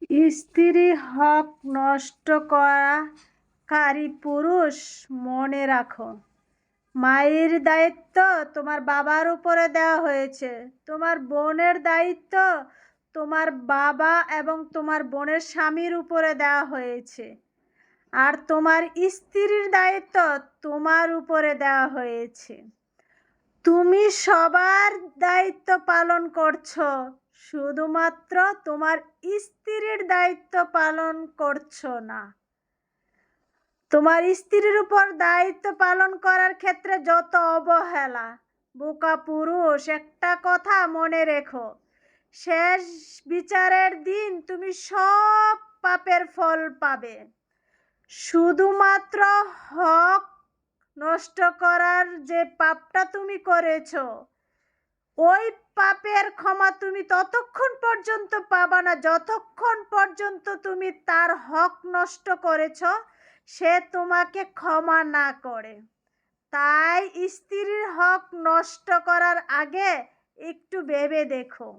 স্ত্রীর হক নষ্ট করাকারী পুরুষ, মনে রাখো, মায়ের দায়িত্ব তোমার বাবার উপরে দেওয়া হয়েছে, তোমার বোনের দায়িত্ব তোমার বাবা এবং তোমার বোনের স্বামীর উপরে দেওয়া হয়েছে, আর তোমার স্ত্রীর দায়িত্ব তোমার উপরে দেওয়া হয়েছে। তুমি সবার দায়িত্ব পালন করছো, শুধুমাত্র তোমার স্ত্রীর দায়িত্ব পালন করছো না। তোমার স্ত্রীর উপর দায়িত্ব পালন করার ক্ষেত্রে যত অবহেলা, বোকা পুরুষ, একটা কথা মনে রেখো, শেষ বিচারের দিন তুমি সব পাপের ফল পাবে। শুধুমাত্র হক নষ্ট করার যে পাপটা তুমি করেছো, ওই পাপের ক্ষমা তুমি ততক্ষণ পর্যন্ত পাবা না যতক্ষণ পর্যন্ত তুমি তার হক নষ্ট করেছো সে তোমাকে ক্ষমা না করে। তাই স্ত্রীর হক নষ্ট করার আগে একটু ভেবে দেখো।